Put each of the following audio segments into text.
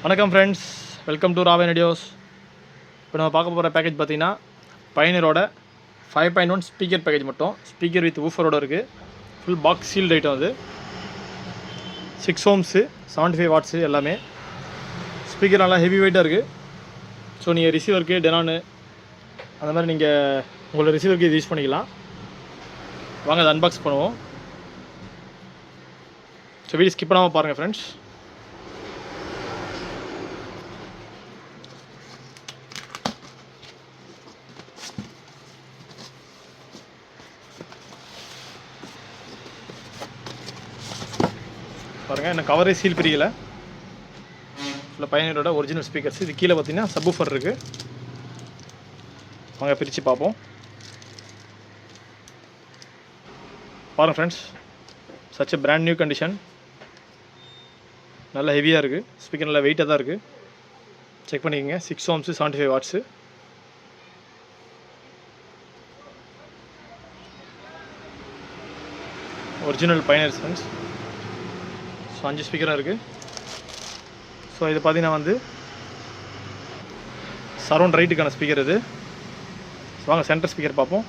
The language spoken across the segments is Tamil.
வணக்கம் friends, welcome to Raavan videos. இப்போ நம்ம பார்க்க போகிற பேக்கேஜ் பார்த்தீங்கன்னா பைனியரோட 5.1 ஸ்பீக்கர் பேக்கேஜ் மட்டும். ஸ்பீக்கர் வித் ஊஃபரோட இருக்குது. ஃபுல் பாக்ஸ் சீல்டு ஐட்டம் அது. 6 ohms 75 watts எல்லாமே. ஸ்பீக்கர் நல்லா ஹெவி வெயிட்டாக இருக்குது. ஸோ நீங்கள் ரிசீவருக்கு டெனானு அந்த மாதிரி நீங்கள் உங்களோட ரிசீவருக்கு இது யூஸ் பண்ணிக்கலாம். வாங்க அதை அன்பாக்ஸ் பண்ணுவோம். ஸோ வீடியோ ஸ்கிப் பண்ணாமல் பாருங்கள் ஃப்ரெண்ட்ஸ். பாருங்கள், என்ன கவரே சீல் பிரிக்கலை. இல்லை பையனரோட ஒரிஜினல் ஸ்பீக்கர்ஸ். இது கீழே பார்த்தீங்கன்னா சப்வூஃபர் இருக்குது. வாங்க பிரித்து பார்ப்போம். பாருங்கள் friends, such brand new condition. நல்லா ஹெவியாக இருக்குது. ஸ்பீக்கர் நல்லா வெயிட்டாக தான் இருக்குது. செக் பண்ணிக்கோங்க. 6 ohms 75 watts. Original Pioneer friends. So 5 ஸ்பீக்கராக இருக்குது. ஸோ இது பார்த்தீங்கன்னா வந்து சரௌண்ட் ரைட்டுக்கான ஸ்பீக்கர் இது. வாங்க சென்டர் ஸ்பீக்கர் பார்ப்போம்.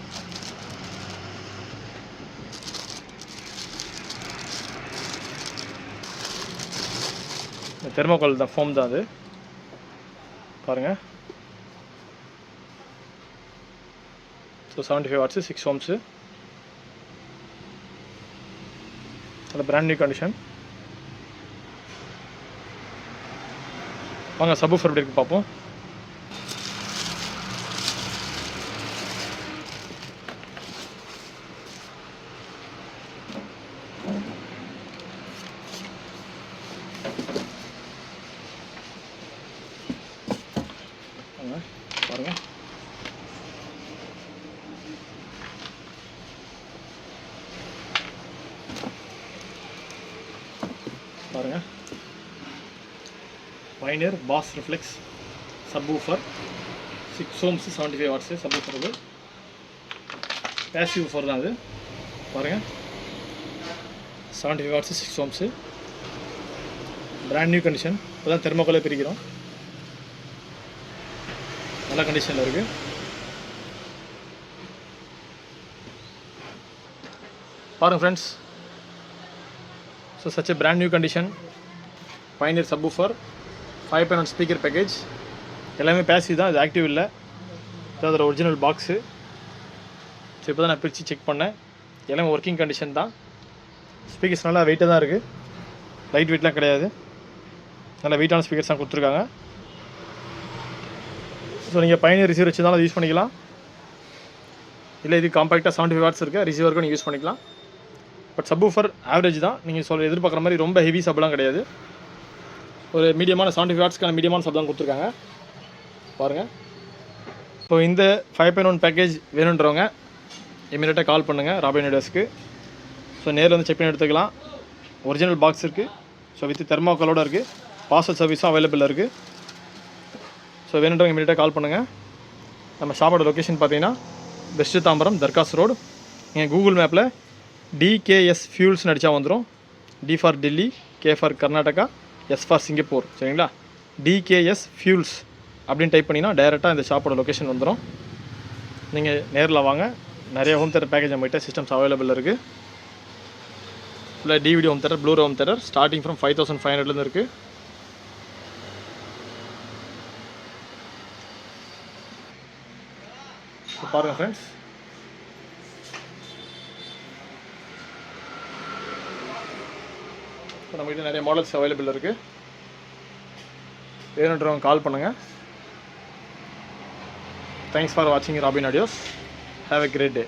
தெர்மோகால் தான், ஃபோம் தான் அது. பாருங்கள். So 75 watts 6 ohms. அது பிராண்ட் நியூ கண்டிஷன். வாங்க சப்வூஃபர் எப்படி இருக்குது பார்ப்போம். பாருங்க, பாருங்க. Pioneer bass reflex subwoofer 6 ohms 75 watts subwoofer. இது பேசிவ் ஊஃபர் தான் அது. பாருங்கள், 75 watts 6 ohms. Brand new condition. இப்போ தான் தெர்மோகாலே பிரிக்கிறோம். நல்ல கண்டிஷனில் இருக்குது. பாருங்கள் friends. So such a brand new condition Pioneer subwoofer 5.1 speaker package. எல்லாமே பேசிவ் தான், இது ஆக்டிவ் இல்லை. இதோட ஒரிஜினல் பாக்ஸு. ஸோ இப்போ தான் நான் பிரித்து செக் பண்ணேன். எல்லாமே ஒர்க்கிங் கண்டிஷன் தான். ஸ்பீக்கர்ஸ் நல்லா வெயிட்டாக தான் இருக்குது. லைட் வெயிட்லாம் கிடையாது. நல்லா வெயிட்டான ஸ்பீக்கர்ஸ் தான் கொடுத்துருக்காங்க. ஸோ நீங்கள் பைனியர் ரிசீவர் வச்சுருந்தாலும் அதை யூஸ் பண்ணிக்கலாம். இல்லை இது காம்பேக்டாக 75 watts இருக்குது, ரிசீவருக்கும் நீங்கள் யூஸ் பண்ணிக்கலாம். பட் சப்வூஃபர் ஆவரேஜ் தான். நீங்கள் எதிர்பார்க்குற மாதிரி ரொம்ப ஹெவி சப்லாம் கிடையாது. ஒரு மீடியமான 75 wattsக்கான மீடியமான சப் தான் கொடுத்துருக்காங்க. பாருங்கள். ஸோ இந்த 5.1 பேக்கேஜ் வேணுன்றவங்க இமீடியட்டாக கால் பண்ணுங்கள் ராபின் வீடியோஸ்க்கு. ஸோ நேரில் வந்து செக் பண்ணி எடுத்துக்கலாம். ஒரிஜினல் பாக்ஸ் இருக்குது. ஸோ வித் தெர்மோகாலோடு இருக்குது. பார்சல் சர்வீஸும் அவைலபிளாக இருக்குது. ஸோ வேணுன்றவங்க இமீடியட்டாக கால் பண்ணுங்கள். நம்ம ஷாப்போட லொக்கேஷன் பார்த்தீங்கன்னா வெஸ்ட் தாம்பரம் தர்காஸ் ரோடு. நீங்கள் கூகுள் மேப்பில் DKS ஃபியூல்ஸ்னு அடித்தா வந்துடும். D for Delhi, K for Karnataka, S for Singapore. சரிங்களா? DKS ஃபியூல்ஸ் அப்படின்னு டைப் பண்ணிங்கன்னா டைரெக்டாக இந்த ஷாப்போட லொக்கேஷன் வந்துடும். நீங்கள் நேரில் வாங்க. நிறைய ஹோம் தேட்டர் பேக்கேஜ் நம்மகிட்ட சிஸ்டம்ஸ் அவைலபிள் இருக்குது. ஃபுல்லாக DVD home theatre, Blu-ray home theatre starting from 5500 இருக்குது. பாருங்கள் ஃப்ரெண்ட்ஸ். இப்போ நம்மகிட்ட நிறைய மாடல்ஸ் அவைலபிள் இருக்குது. வேணுன்றவங்க கால் பண்ணுங்கள். தேங்க்ஸ் ஃபார் வாட்சிங் Robin videos. Have a great day.